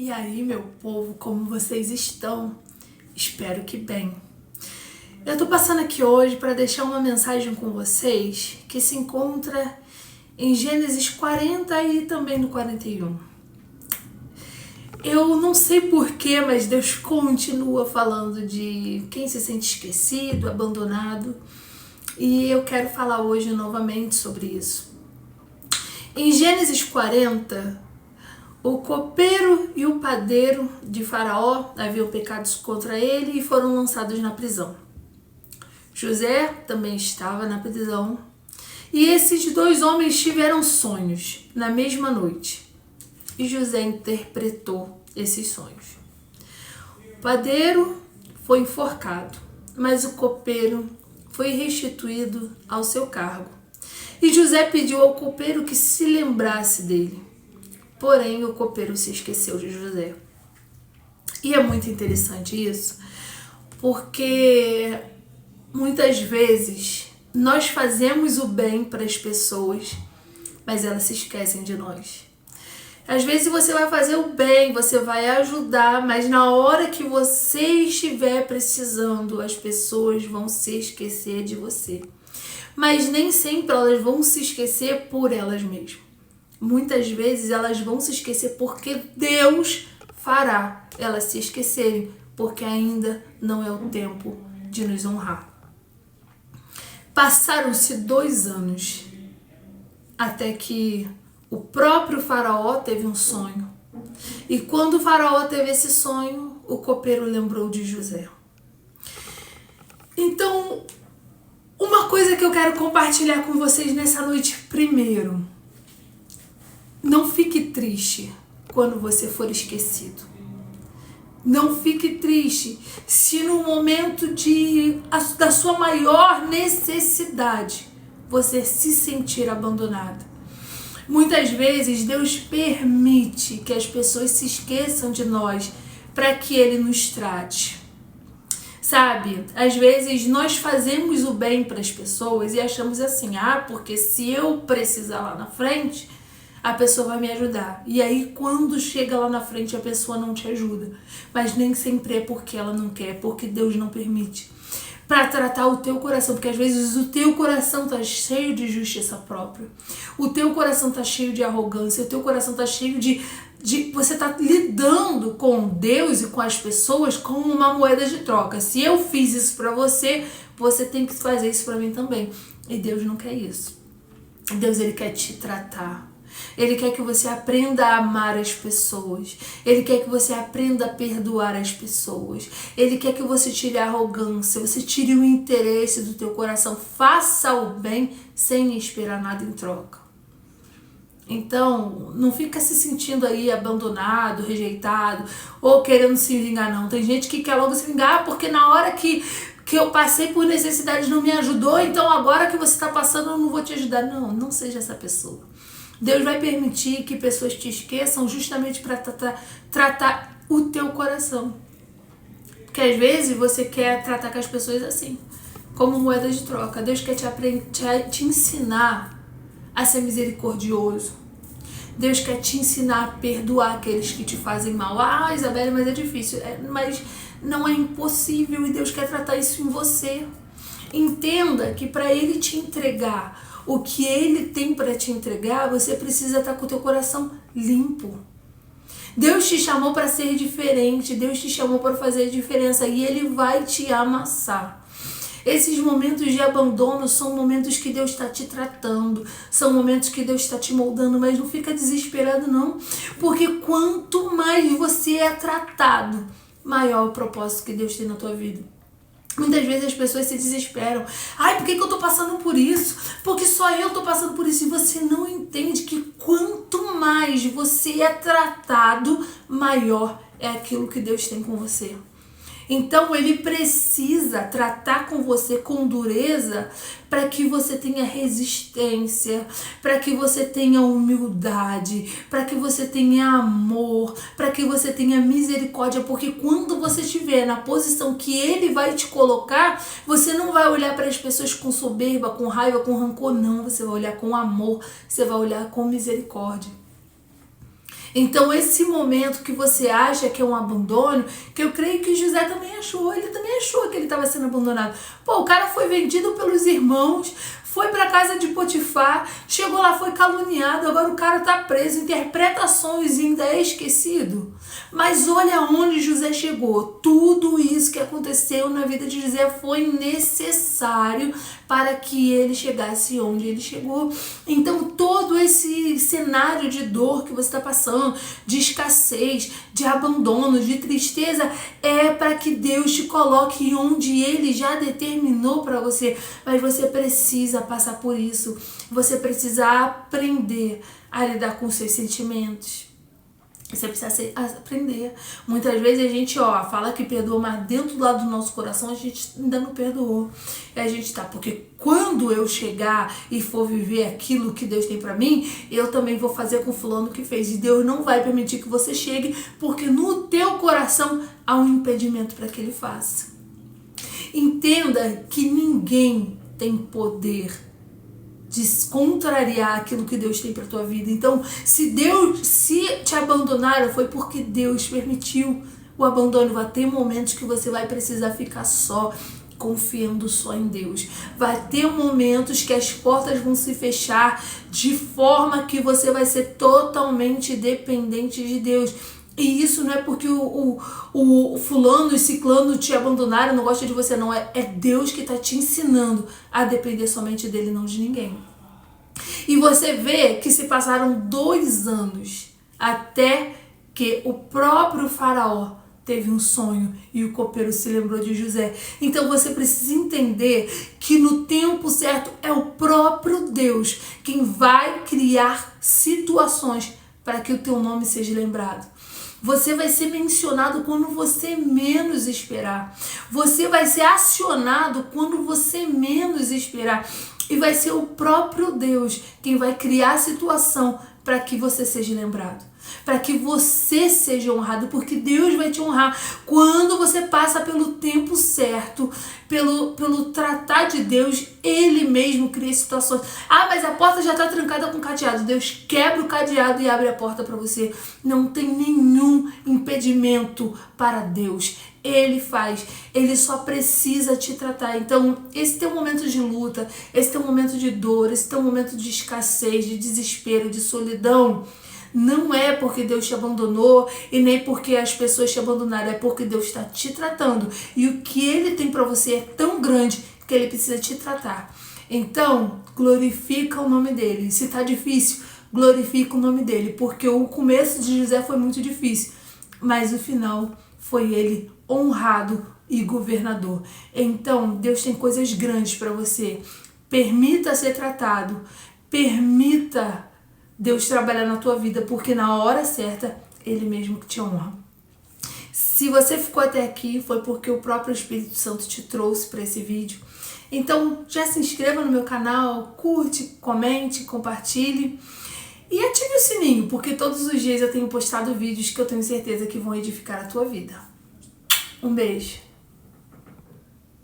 E aí, meu povo, como vocês estão? Espero que bem. Eu tô passando aqui hoje para deixar uma mensagem com vocês que se encontra em Gênesis 40 e também no 41. Eu não sei porquê, mas Deus continua falando de quem se sente esquecido, abandonado, e eu quero falar hoje novamente sobre isso. Em Gênesis 40, o copeiro e o padeiro de Faraó haviam pecado contra ele e foram lançados na prisão. José também estava na prisão. E esses dois homens tiveram sonhos na mesma noite. E José interpretou esses sonhos. O padeiro foi enforcado, mas o copeiro foi restituído ao seu cargo. E José pediu ao copeiro que se lembrasse dele. Porém, o copeiro se esqueceu de José. E é muito interessante isso, porque muitas vezes nós fazemos o bem para as pessoas, mas elas se esquecem de nós. Às vezes você vai fazer o bem, você vai ajudar, mas na hora que você estiver precisando, as pessoas vão se esquecer de você. Mas nem sempre elas vão se esquecer por elas mesmas. Muitas vezes elas vão se esquecer porque Deus fará elas se esquecerem, porque ainda não é o tempo de nos honrar. Passaram-se 2 anos até que o próprio Faraó teve um sonho. E quando o Faraó teve esse sonho, o copeiro lembrou de José. Então, uma coisa que eu quero compartilhar com vocês nessa noite primeiro: não fique triste quando você for esquecido. Não fique triste se no momento da sua maior necessidade você se sentir abandonado. Muitas vezes Deus permite que as pessoas se esqueçam de nós para que Ele nos trate. Sabe, às vezes nós fazemos o bem para as pessoas e achamos assim, porque se eu precisar lá na frente, a pessoa vai me ajudar. E aí quando chega lá na frente a pessoa não te ajuda. Mas nem sempre é porque ela não quer, é porque Deus não permite. Para tratar o teu coração, porque às vezes o teu coração tá cheio de justiça própria. O teu coração tá cheio de arrogância, o teu coração tá cheio de você tá lidando com Deus e com as pessoas como uma moeda de troca. Se eu fiz isso para você, você tem que fazer isso para mim também. E Deus não quer isso. Deus, Ele quer te tratar. Ele quer que você aprenda a amar as pessoas. Ele quer que você aprenda a perdoar as pessoas. Ele quer que você tire a arrogância, você tire o interesse do teu coração. Faça o bem sem esperar nada em troca. Então, não fica se sentindo aí abandonado, rejeitado ou querendo se vingar, não. Tem gente que quer logo se vingar porque na hora que eu passei por necessidade não me ajudou, então agora que você está passando eu não vou te ajudar. Não, não seja essa pessoa. Deus vai permitir que pessoas te esqueçam justamente para tratar o teu coração. Porque às vezes você quer tratar com as pessoas assim, como moeda de troca. Deus quer te ensinar a ser misericordioso. Deus quer te ensinar a perdoar aqueles que te fazem mal. Isabelle, mas é difícil. Mas não é impossível e Deus quer tratar isso em você. Entenda que para Ele te entregar o que Ele tem para te entregar, você precisa estar com o teu coração limpo. Deus te chamou para ser diferente, Deus te chamou para fazer a diferença e Ele vai te amassar. Esses momentos de abandono são momentos que Deus está te tratando, são momentos que Deus está te moldando, mas não fica desesperado não, porque quanto mais você é tratado, maior o propósito que Deus tem na tua vida. Muitas vezes as pessoas se desesperam. Por que eu tô passando por isso? Porque só eu tô passando por isso. E você não entende que quanto mais você é tratado, maior é aquilo que Deus tem com você. Então Ele precisa tratar com você com dureza para que você tenha resistência, para que você tenha humildade, para que você tenha amor, para que você tenha misericórdia, porque quando você estiver na posição que Ele vai te colocar, você não vai olhar para as pessoas com soberba, com raiva, com rancor, não, você vai olhar com amor, você vai olhar com misericórdia. Então esse momento que você acha que é um abandono, que eu creio que José também achou, ele também achou que ele estava sendo abandonado. Pô, o cara foi vendido pelos irmãos, foi para casa de Potifar, chegou lá, foi caluniado, agora o cara tá preso, interpretações, ainda é esquecido. Mas olha onde José chegou. Tudo isso que aconteceu na vida de José foi necessário para que ele chegasse onde ele chegou. Então todo esse cenário de dor que você está passando, de escassez, de abandono, de tristeza, é para que Deus te coloque onde Ele já determinou para você. Mas você precisa passar por isso. Você precisa aprender a lidar com seus sentimentos. Você precisa aprender. Muitas vezes a gente, fala que perdoa, mas dentro lá do nosso coração a gente ainda não perdoou. E a gente porque quando eu chegar e for viver aquilo que Deus tem pra mim, eu também vou fazer com o fulano que fez. E Deus não vai permitir que você chegue, porque no teu coração há um impedimento para que Ele faça. Entenda que ninguém tem poder de contrariar aquilo que Deus tem para tua vida. Então, se te abandonaram, foi porque Deus permitiu o abandono. Vai ter momentos que você vai precisar ficar só, confiando só em Deus. Vai ter momentos que as portas vão se fechar de forma que você vai ser totalmente dependente de Deus. E isso não é porque o fulano e ciclano te abandonaram, não gosta de você, não. É Deus que está te ensinando a depender somente dele, não de ninguém. E você vê que se passaram 2 anos até que o próprio faraó teve um sonho e o copeiro se lembrou de José. Então você precisa entender que no tempo certo é o próprio Deus quem vai criar situações para que o teu nome seja lembrado. Você vai ser mencionado quando você menos esperar. Você vai ser acionado quando você menos esperar. E vai ser o próprio Deus quem vai criar a situação para que você seja lembrado. Para que você seja honrado, porque Deus vai te honrar quando você passa pelo tempo certo, pelo tratar de Deus. Ele mesmo cria situações. Mas a porta já está trancada com cadeado. Deus quebra o cadeado e abre a porta para você. Não tem nenhum impedimento para Deus. Ele faz, Ele só precisa te tratar. Então esse teu momento de luta, esse teu momento de dor, esse teu momento de escassez, de desespero, de solidão, não é porque Deus te abandonou e nem porque as pessoas te abandonaram, é porque Deus está te tratando. E o que Ele tem para você é tão grande que Ele precisa te tratar. Então, glorifica o nome dEle. Se está difícil, glorifica o nome dEle, porque o começo de José foi muito difícil, mas o final foi ele honrado e governador. Então, Deus tem coisas grandes para você. Permita ser tratado. Permita Deus trabalhar na tua vida, porque na hora certa, Ele mesmo que te honra. Se você ficou até aqui, foi porque o próprio Espírito Santo te trouxe para esse vídeo. Então, já se inscreva no meu canal, curte, comente, compartilhe. E ative o sininho, porque todos os dias eu tenho postado vídeos que eu tenho certeza que vão edificar a tua vida. Um beijo.